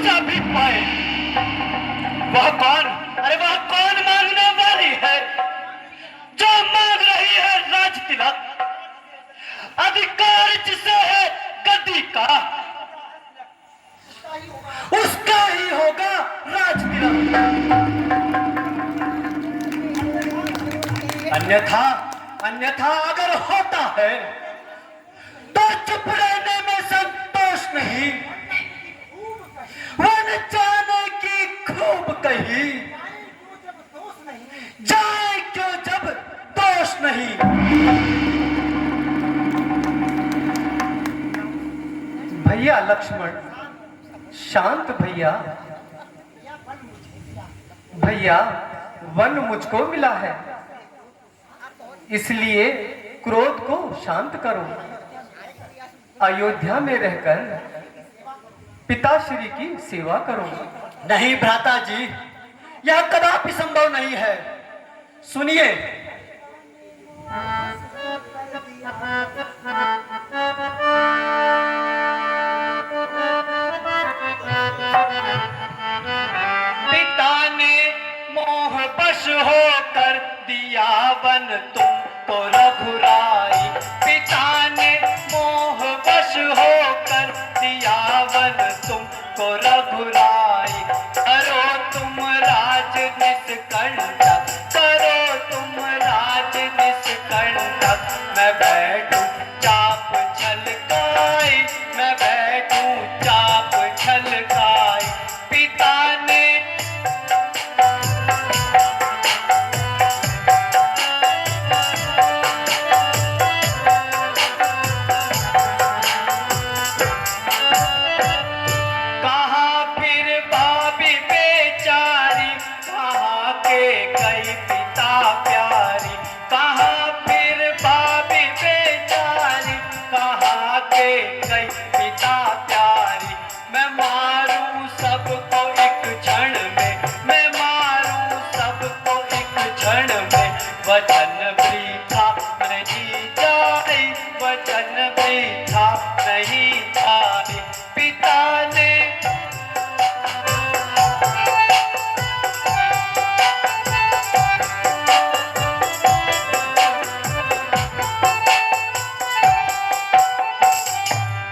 पूजा भी पाए। वह कौन, अरे वह कौन मांगने वाली है जो मांग रही है राज तिलक? अधिकार जिसे है गद्दी का, उसका ही होगा राज तिलक। अन्यथा अन्यथा अगर होता है तो चुप रहने में संतोष नहीं, वन जाने की खूब कही, जाए क्यों जब दोष नहीं। भैया लक्ष्मण, शांत भैया। भैया, वन मुझको मिला है, इसलिए क्रोध को शांत करो। अयोध्या में रहकर पिताश्री की सेवा करो। नहीं भ्राता जी, यह कदापि संभव नहीं है। सुनिए, पिता ने मोह बश होकर दिया वन तुमको रघुराई। पिता ने मोह बश होकर दिया वन तुमको रघुराई। करो तुम राज निष्कंटक, करो तुम राज निष्कंटक। मैं बैठूं चाप छलकाई, मैं बैठूं चाप छलकाई। पिता ने कहा फिर भाभी बेचारी, कहा के कई पिता प्यारी। कहा फिर भाभी बेचारी, कहा के कई पिता प्यारी। मैं मारूं सबको एक क्षण में, मैं मारूं सबको एक क्षण में। वचन वृथा नहीं जाए, वचन वृथा नहीं जाए। पिता ने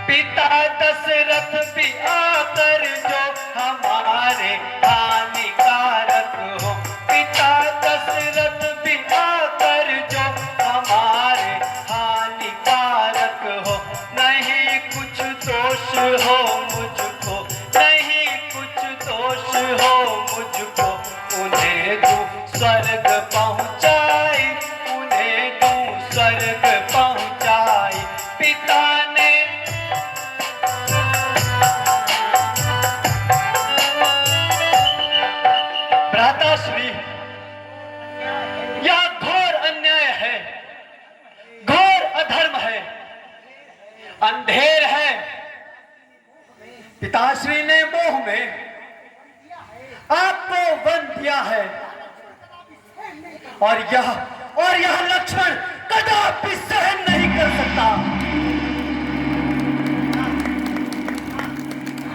पिता दशरथ भी आकर जो हमारे हानिकारक हो। पिता दशरथ भी आकर जो हमारे हानिकारक हो। नहीं कुछ दोष हो मुझको, नहीं कुछ दोष हो मुझको। उन्हें तू स्वर्ग पहुंचाई, उन्हें तू स्वर्ग पहुंचाई। पिता ने भ्राताश्री, यह घोर अन्याय है, घोर अधर्म है, अंधेर है। पिताश्री ने मोह में आपको वन दिया है, और यह लक्ष्मण कदापि सहन नहीं कर सकता।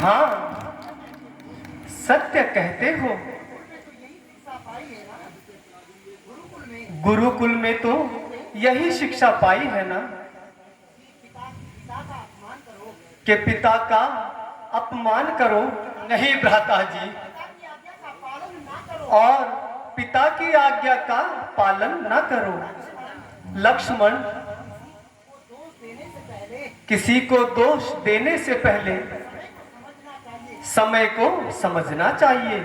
हाँ, सत्य कहते हो। गुरुकुल में तो यही शिक्षा पाई है ना, कि पिता का अपमान करो। नहीं भ्राता जी, और पिता की आज्ञा का पालन न करो। लक्ष्मण, किसी को दोष देने से पहले समय को समझना चाहिए।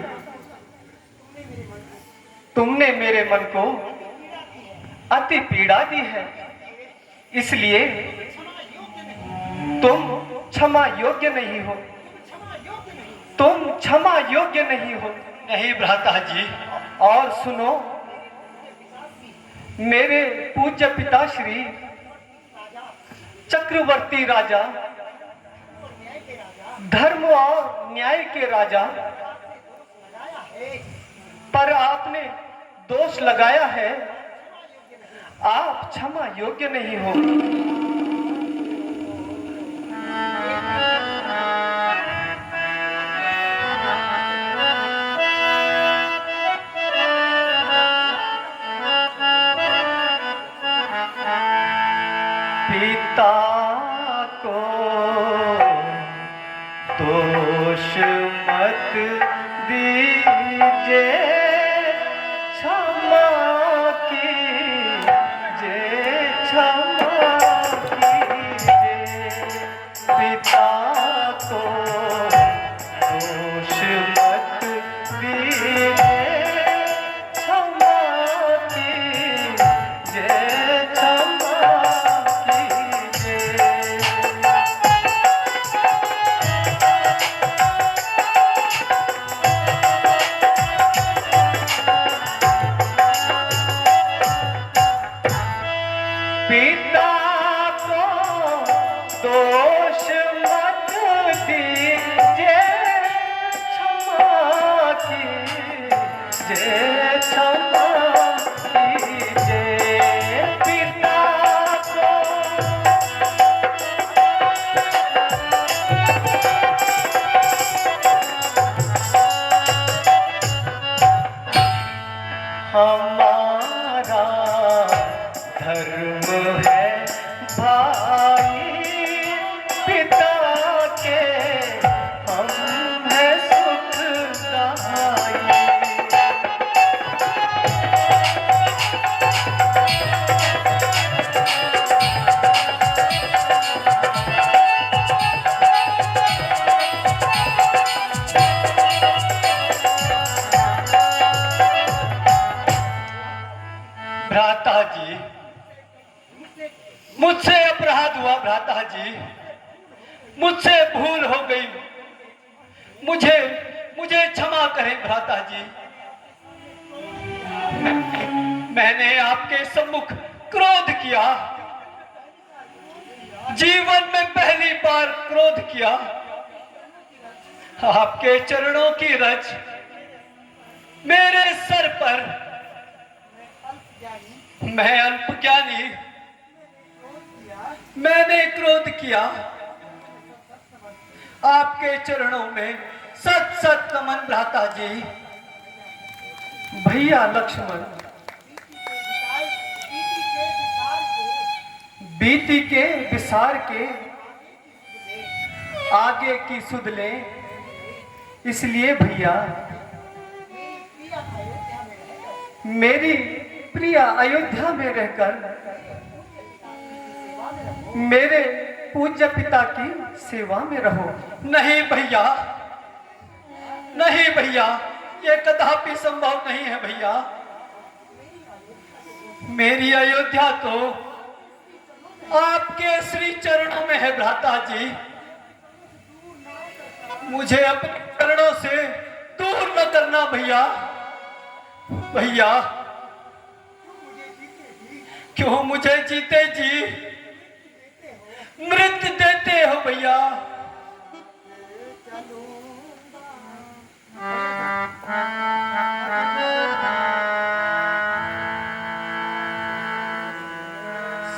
तुमने मेरे मन को अति पीड़ा दी है, इसलिए तुम क्षमा योग्य नहीं हो, तुम क्षमा योग्य नहीं हो। नहीं भ्राता जी। और सुनो, मेरे पूज्य पिताश्री चक्रवर्ती राजा, धर्म और न्याय के राजा पर आपने दोष लगाया है। आप क्षमा योग्य नहीं हो। पिता को दोष मत दीजिए, क्षमा कीजिए, क्षमा कीजिए। पिता को दोष मत दीजिए, क्षमा कीजिए, क्षमा कीजिए। पिता को दोष मत दीजिए, क्षमा कीजिए, क्षमा कीजिए। पिता को हमारा धर्म है भाई, पिता के हम हैं सुखदाई। भ्राता जी, मुझसे अपराध हुआ भ्राता जी, मुझसे भूल हो गई, मुझे मुझे क्षमा करें भ्राता जी। मैंने आपके सम्मुख क्रोध किया, जीवन में पहली बार क्रोध किया। आपके चरणों की रज मेरे सर पर, मैं अल्पज्ञानी, मैंने क्रोध किया। आपके चरणों में सत सत नमन भ्राता जी। भैया लक्ष्मण, बीती के विसार के आगे की सुध ले, इसलिए भैया मेरी प्रिया अयोध्या में रहकर मेरे पूज्य पिता की सेवा में रहो। नहीं भैया, नहीं भैया, ये कदापि संभव नहीं है भैया। मेरी अयोध्या तो आपके श्री चरणों में है भ्राता जी। मुझे अपने चरणों से दूर न करना भैया। भैया, क्यों मुझे जीते जी मृत्यु देते हो भैया?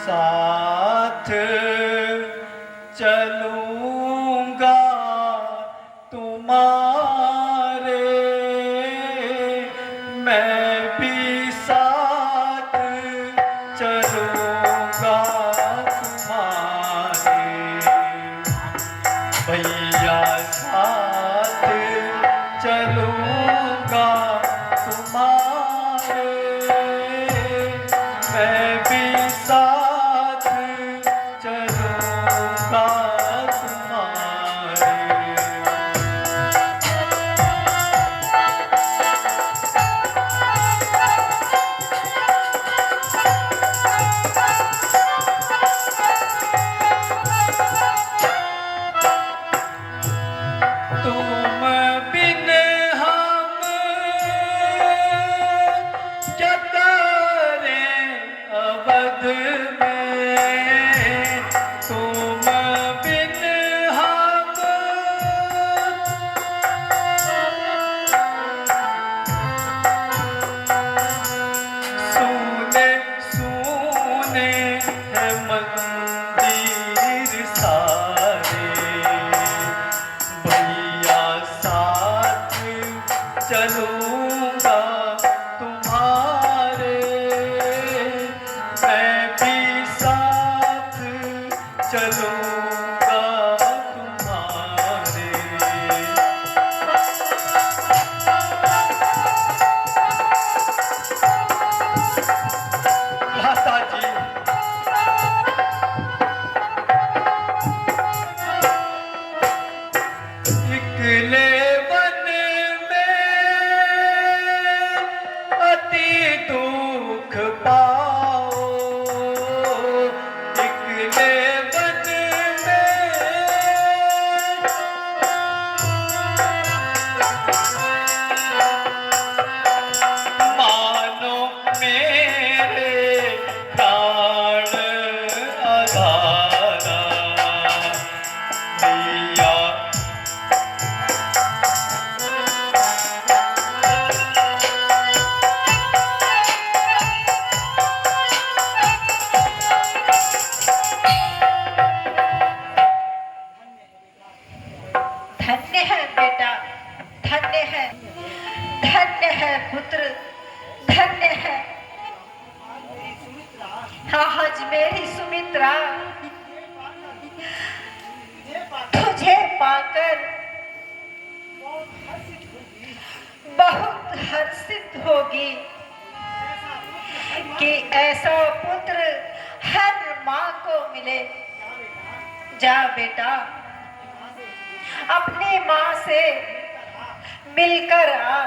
साथ चलूंगा तुम्हारे, मैं भी साथ चलूंगा तुम्हारे। भैया साथ चलूंगा तुम्हारे, मैं भी साथ चलूंगा तुम्हारे। तुम बिन हम क्या करें अवध में, तुम बिन हम सुने सुने है मंदिर सारे। भैया निकले वन में अति दुख पाओ, निकले वन में मानो मेरे प्राण आधारा दिया। धन्य है बेटा, धन्य है पुत्र, धन्य है। आज मेरी सुमित्रा तुझे पाकर बहुत हर्षित होगी कि ऐसा पुत्र हर माँ को मिले। जा बेटा, अपनी माँ से मिलकर आ।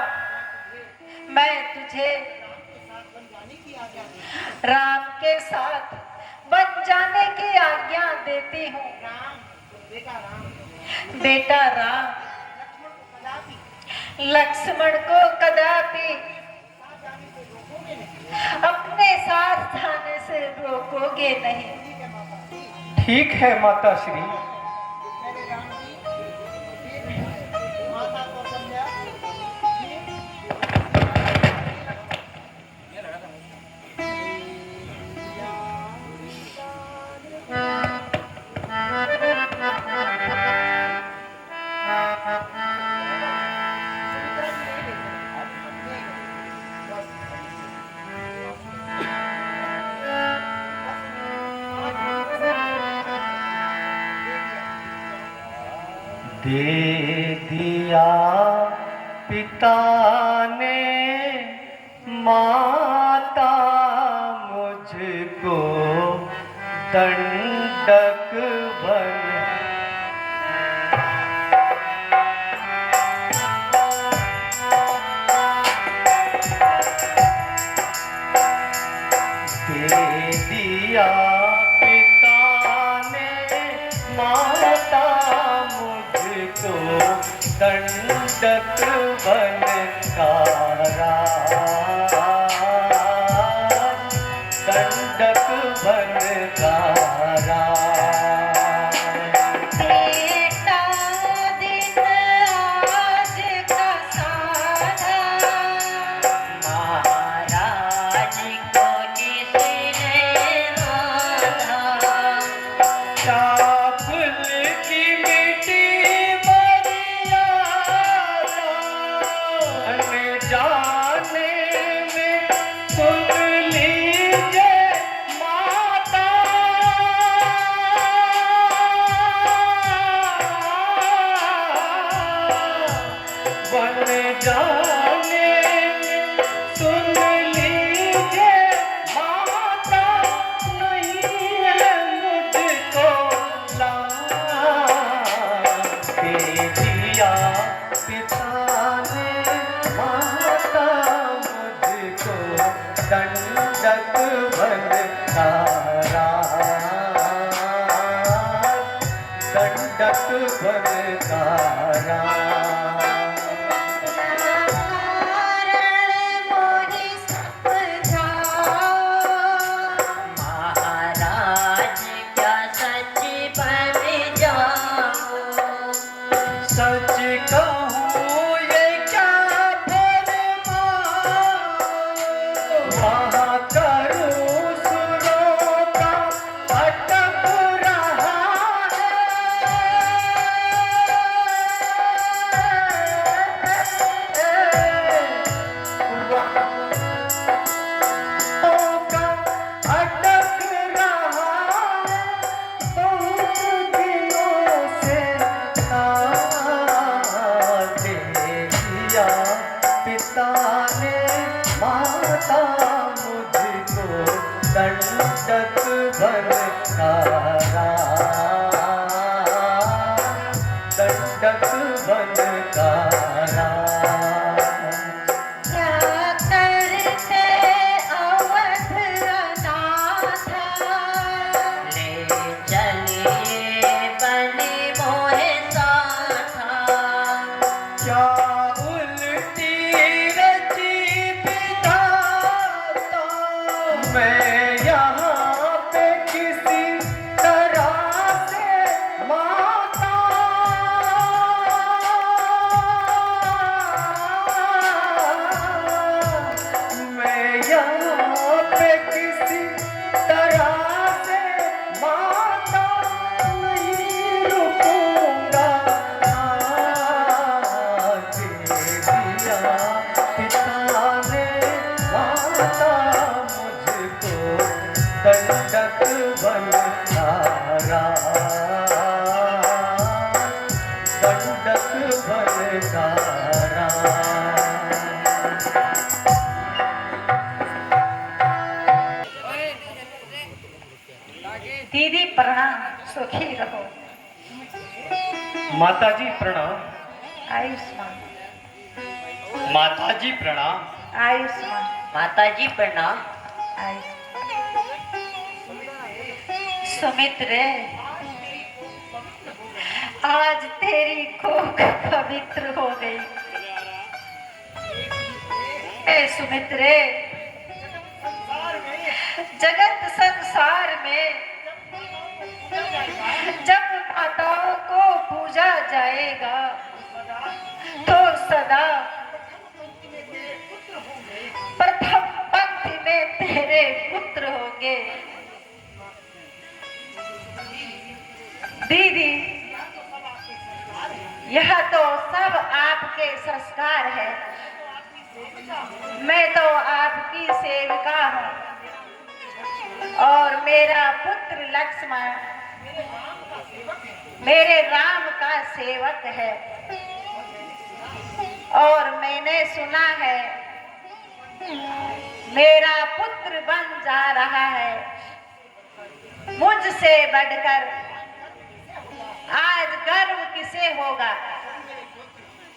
मैं तुझे राम के साथ बन जाने की आज्ञा देती हूँ। बेटा राम लक्ष्मण को कदापि अपने साथ जाने से रोकोगे नहीं। ठीक है माता श्री। दे दिया पिता ने माता मुझको दंडक बन। दे दिया पिता ने माता मुझको दंडक बनकारा, दंडक बनकारा। बेटा दिन आज का सारा महाराज को किसने मारा। चावल की मिट्टी जाने में सुन लीजिए माता, बन जाने में सुन लीजिए माता, नहीं है मुझको लाज। दे दिया पिता ने माता मुझको दंडक बनकारा, दंडक बनकारा। क्या उल्टी रची विधाता, मैं यहाँ पे किसी तरह से माता। मैं यहाँ पे किसी तरह से माता नहीं रुकूंगा। दे दिया पिता ने माता मुझको दंडक बनकारा, दंडक बनकारा। दीदी प्रणाम, सुखी रहो। माताजी प्रणाम। आयुष्मान, माताजी प्रणाम। आयुष्मान, माताजी प्रणाम। सुमित्र, आज तेरी कोख पवित्र हो गई। ए सुमित्र, जगत संसार में जब माताओं को पूजा जाएगा तो सदा प्रथम पंक्ति में तेरे पुत्र होंगे। दीदी, यह तो सब आपके संस्कार है। मैं तो आपकी सेविका हूँ और मेरा पुत्र लक्ष्मण मेरे राम का सेवक है। और मैंने सुना है मेरा पुत्र बन जा रहा है। मुझसे बढ़कर आज गर्व किसे होगा?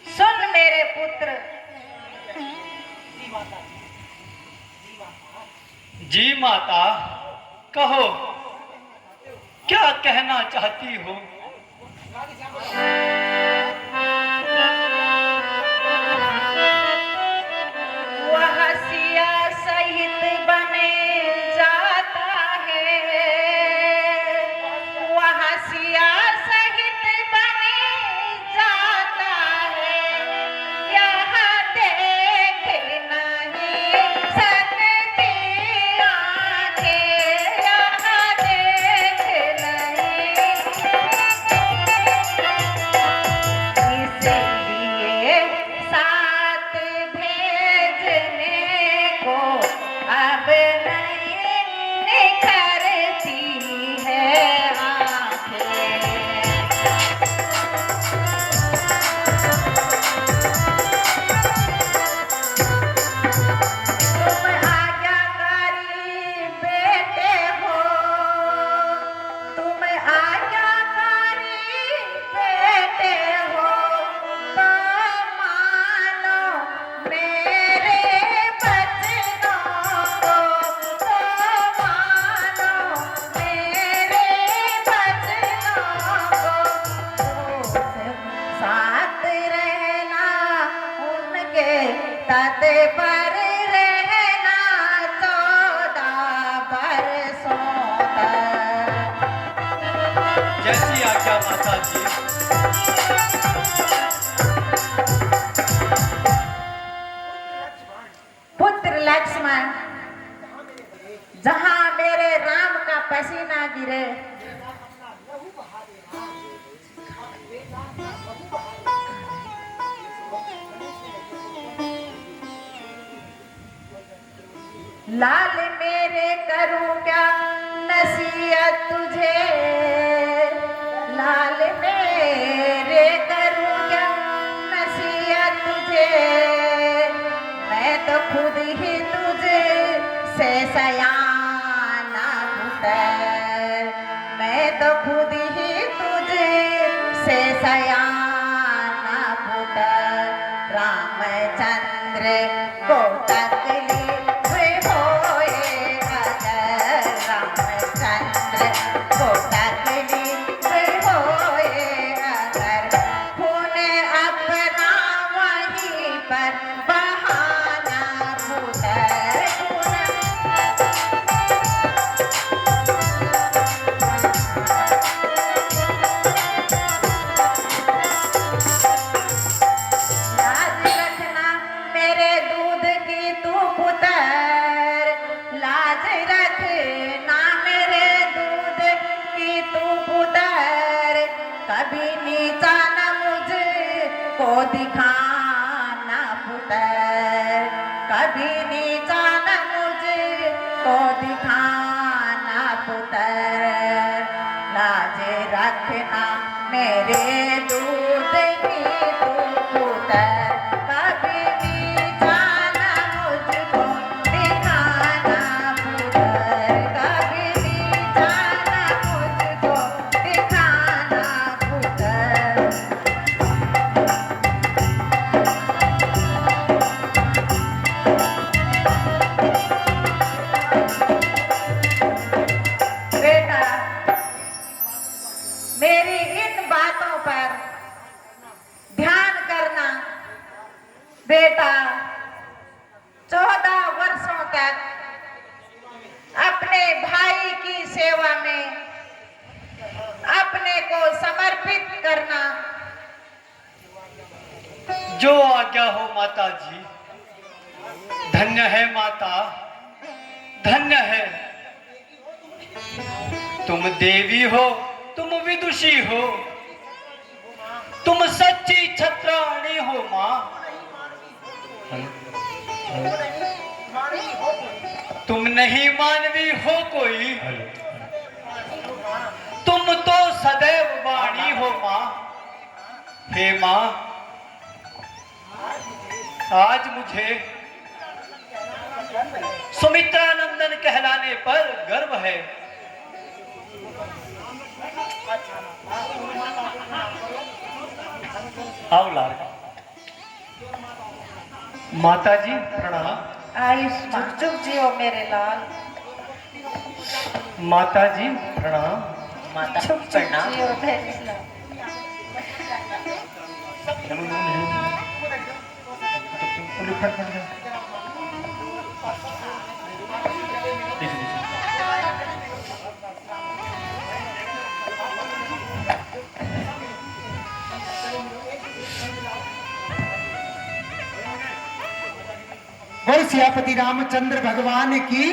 सुन मेरे पुत्र। जी माता, कहो क्या कहना चाहती हो? वह सिया सहित बने जाता है, वह सिया सहित बने जाता है। यहाँ देख नहीं सकती आंखें, यहाँ देख नहीं। इसलिए साथ भेजने को अब नहीं निखरती है आंखें। तुम आज्ञाकारी बेटे हो, तुम आज्ञाकारी बेटे हो, तो मानो मेरे बचनों को, तो मानो मेरे बचनों को। साथ रहना उनके तट पर रहना 14 बरसों तक। जैसी आज्ञा माताजी। पुत्र लक्ष्मण, जहाँ मेरे राम का पसीना गिरे, लाल मेरे करूं क्या नसीहत तुझे, लाल मेरे करूं क्या नसीहत तुझे। मैं तो खुद ही तुझे से सयाना पुत्र, मैं तो खुद ही तुझे से सयाना पुत्र। रामचंद्र को तकलीफ होए अगर, रामचंद्र को तकलीफ होए अगर, खून अपना दिखाना पुत्र, कभी नीचा न मुझको दिखाना पुत्र, लाज रखना मेरे दूध की तू पुत्र, कभी नीचा न मुझको दिखाना पुत्र, कभी नीचा न मुझको दिखाना पुत्र। बेटा, मेरी इन बातों पर ध्यान करना। बेटा 14 वर्षों तक अपने भाई की सेवा में अपने को समर्पित करना। जो आज्ञा हो माता जी। धन्य है माता, धन्य है। तुम देवी हो, तुम विदुषी हो, तुम सच्ची छत्राणी हो माँ। तुम नहीं मानवी हो कोई, तुम तो सदैव वाणी हो माँ। हे माँ, आज मुझे सुमित्रा नंदन कहलाने पर गर्व है। आओ लाल। माता जी प्रणाम। आयुष्मान जुग जियो मेरे लाल। माता जी प्रणाम। माता प्रणाम। जियो मेरे लाल। बोल सियापति रामचंद्र भगवान की।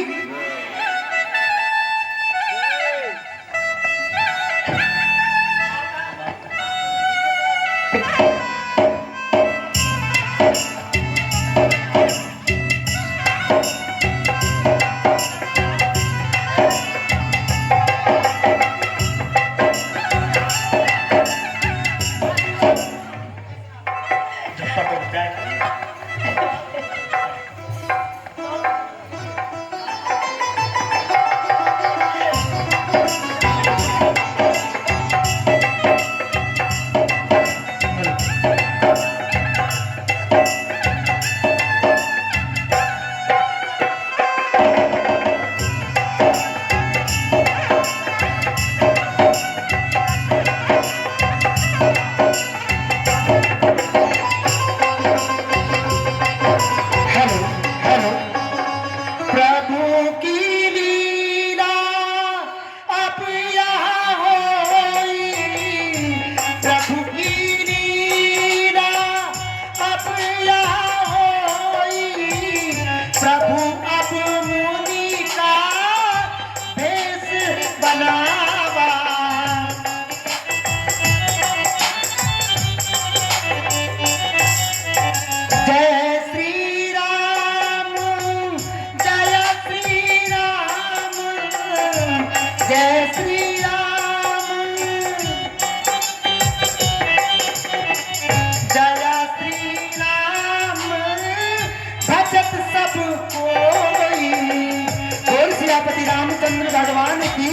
रामचंद्र भगवान की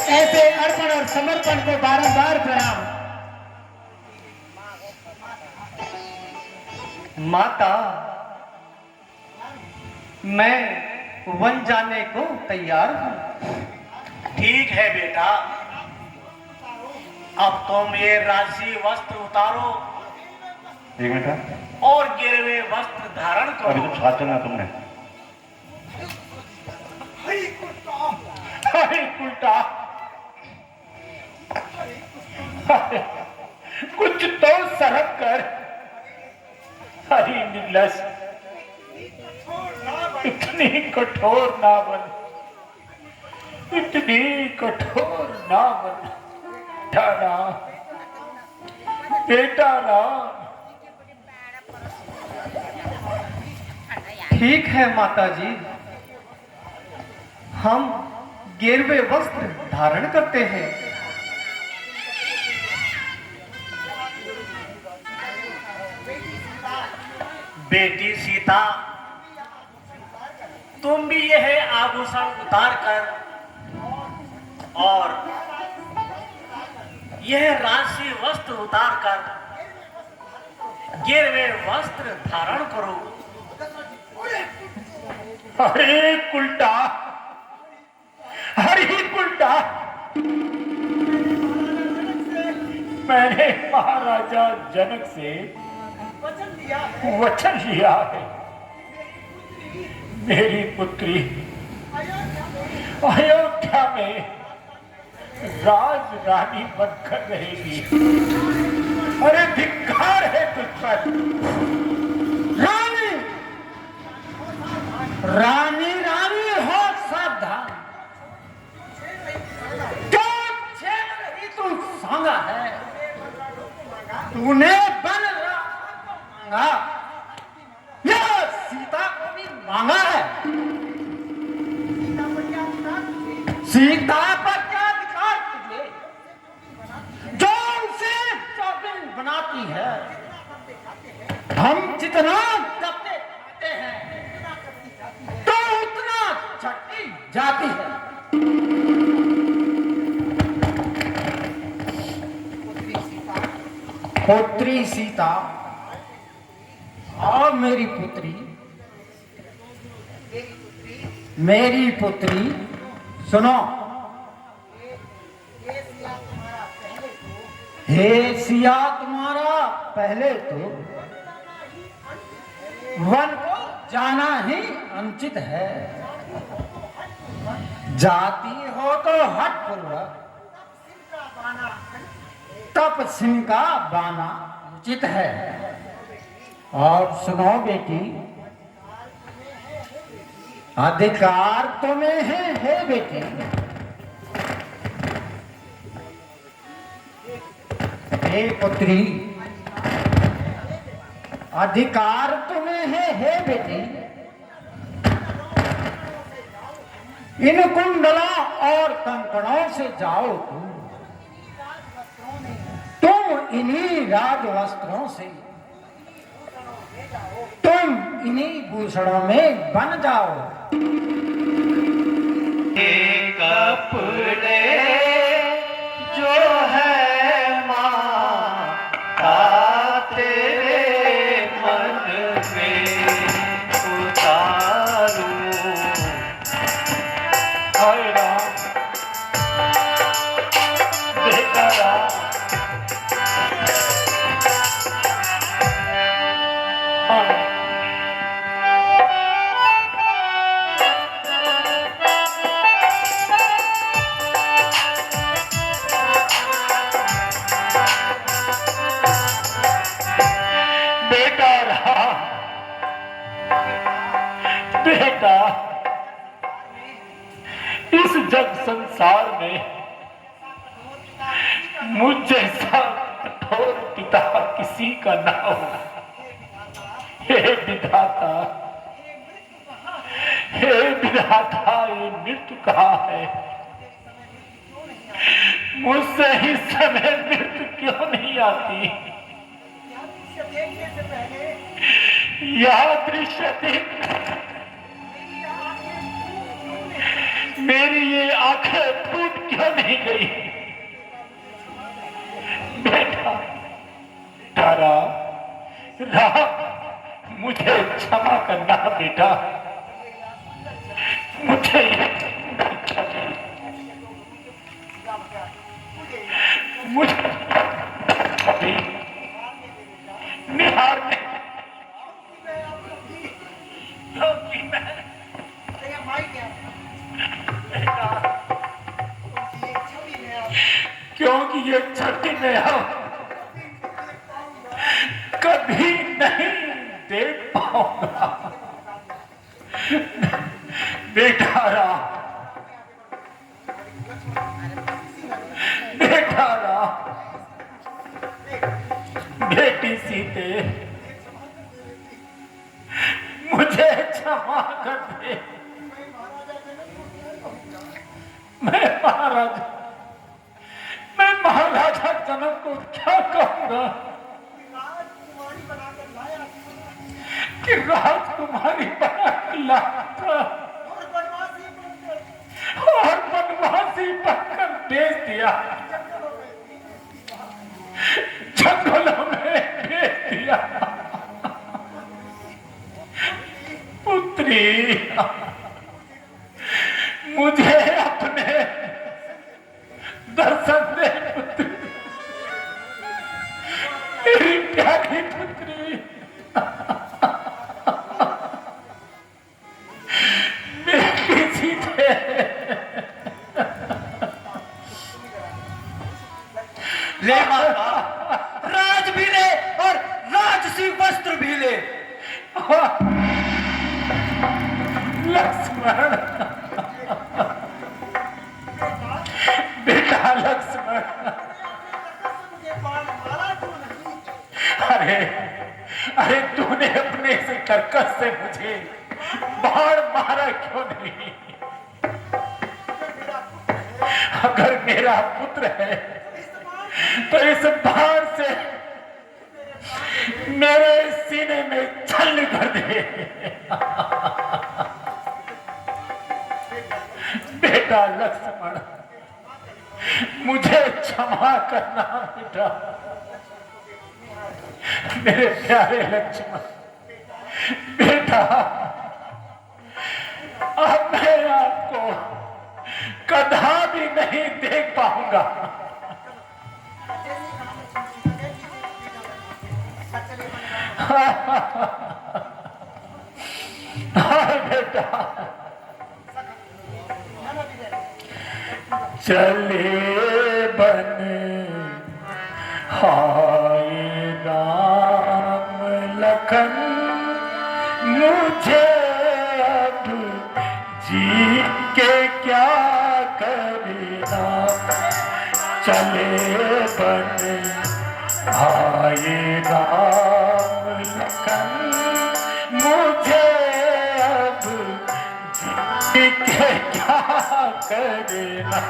ऐसे अर्पण और समर्पण को बारंबार प्रणाम। माता, मैं वन जाने को तैयार हूं। ठीक है बेटा, अब तुम ये राशि वस्त्र उतारो एक मिनट, और गिरवे वस्त्र धारण अभी करो। तो साथ चलना तुमने। अरे उल्टा, कुछ तो सरक कर। अरे निगलस, इतनी कठोर ना बन, इतनी कठोर ना बन। बेटा ना, ठीक है माता जी, हम गेरुए वस्त्र धारण करते हैं। बेटी सीता, तुम भी यह आभूषण उतार कर और यह राशि वस्त्र उतार कर गिरवे वस्त्र धारण करो। अरे उल्टा, अरे उल्टा, मैंने महाराजा जनक से वचन लिया है, मेरी पुत्री अयोध्या में राज रानी बनकर रहेगी। अरे धिक्कार है तुझ पर। रानी रानी रानी हो सावधान, जो छेद रही तू सांगा है, तूने बन मांगा, यह सीता को भी मांगा है। सीता पर क्या अधिकार तुझे, जो उसे चौकिन बनाती है। हम जितना करते खाते हैं तो उतना छटती जाती है। पुत्री सीता और मेरी पुत्री सुनो। हे सिया तुम्हारा पहले तो वन को जाना ही अनुचित है। जाती हो तो हट पूर्वक, तप सिंह का बाना उचित है। और सुनो बेटी, अधिकार तुम्हें है हे बेटी। हे पुत्री, अधिकार तुम्हें है हे बेटी। इन कुंडलों और कंकणों से जाओ तुम इन्हीं राज वस्त्रों से, तुम इन्हीं भूषणों में बन जाओ। कपड़े जो है माता तेरे मन में उतारूं। हाय राम, बेटा राम, बेटा, इस जग संसार में मुझ जैसा कठोर पिता किसी का ना हो। हे विधाता, हे विधाता, ये मृत्यु कहाँ है? मुझसे ही समय मृत्यु क्यों नहीं आती? यह दृश्य देख मेरी ये आंखें फूट क्यों नहीं गई? बेटा, तारा, राम, मुझे क्षमा करना बेटा, मुझे मुझे कभी निहार नहीं। क्योंकि ये छठी में हम कभी नहीं देख पाऊंगा। बेटा राम, बेटा राम, बेटी सीते, मुझे क्षमा कर दे। मैं महाराजा जनक को क्या कहूंगा कि राजकुमारी बना के लाया था और बनवासी बनकर बेच दिया, जंगलों में बेच दिया। पुत्री, मुझे अपने दर्शन दे पुत्री, मेरी प्यारी पुत्री। मेरी सीधे ले माता, राज भी ले और राजसी वस्त्र भी ले। लक्ष्मण, बेटा लक्ष्मण, अरे अरे तूने अपने से कर्कश से मुझे बाण मारा क्यों नहीं? अगर मेरा पुत्र है तो इस बाण से मेरे सीने में छल्ल कर दे। बेटा लक्ष्मण, मुझे क्षमा करना बेटा, मेरे प्यारे लक्ष्मण। बेटा, अब मैं आपको कदा भी नहीं देख पाऊंगा। हाँ बेटा, चले बन हाय राम लखन, मुझे अब जी के क्या करना। चले बन हाय राम लखन, मुझे अब जी के क्या करना।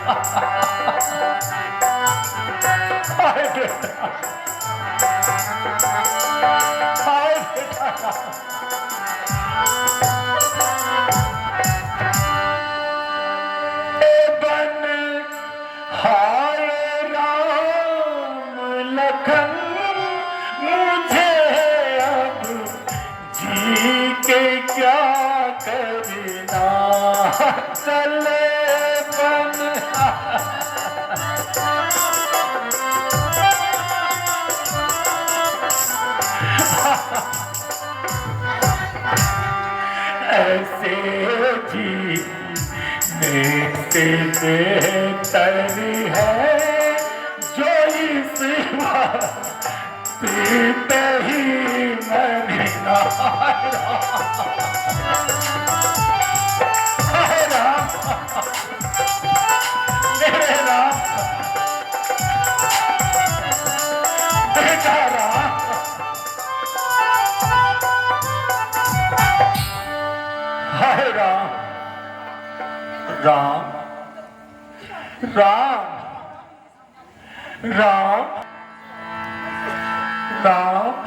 हाय बेटा, हाय बेटा, बन हाय राम लखन, मुझे अब जी के क्या करना। चले बन ऐसे जीने से बेहतर है जो इस पीते ही मरना। हाय राम, मेरे राम, बेटा राम, हाय राम, राम राम राम राम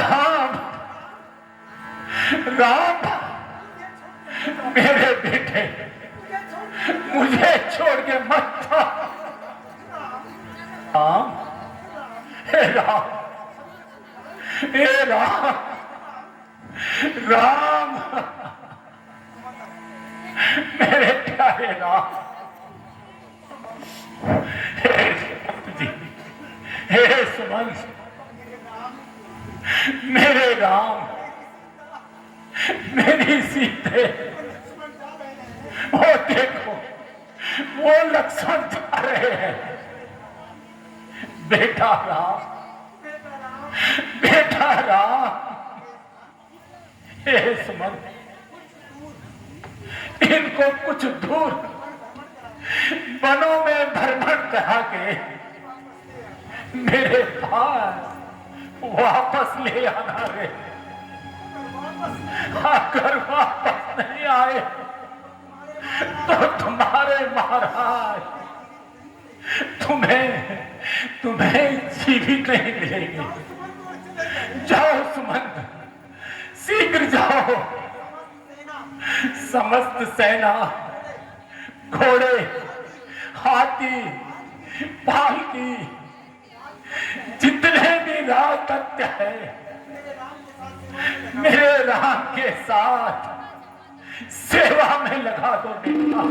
राम राम, मेरे बेटे, मुझे छोड़ के मत जा। राम, हे राम, हे राम, राम, मेरे प्यारे राम, हे जी, हे सुमन, मेरे राम, मेरी सीते, वो देखो, वो लक्ष्मण जा रहे हैं। बेटा राम, बेटा राम, हे सुमन, इनको कुछ दूर वनों में भ्रमण करा के मेरे पास वापस ले आना रे। अगर वापस नहीं आए तो तुम्हारे महाराज तुम्हें जीवित नहीं मिलेंगे। जाओ सुमंत, शीघ्र जाओ। समस्त सेना, घोड़े, हाथी, पालकी, जितने भी राजदत्त है, मेरे राम के साथ सेवा में लगा दो बेटा।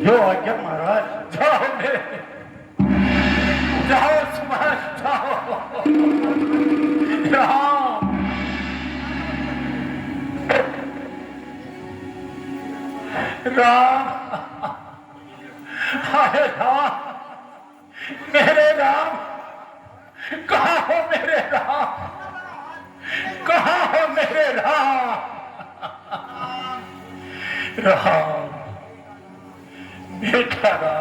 जो आज्ञा महाराज। जाओ मेरे, जाओ सुमंत, जाओ। राम, राम, हाय राम, मेरे राम, कहाँ हो मेरे राम, कहाँ हो मेरे राम। राम, बेटा राम।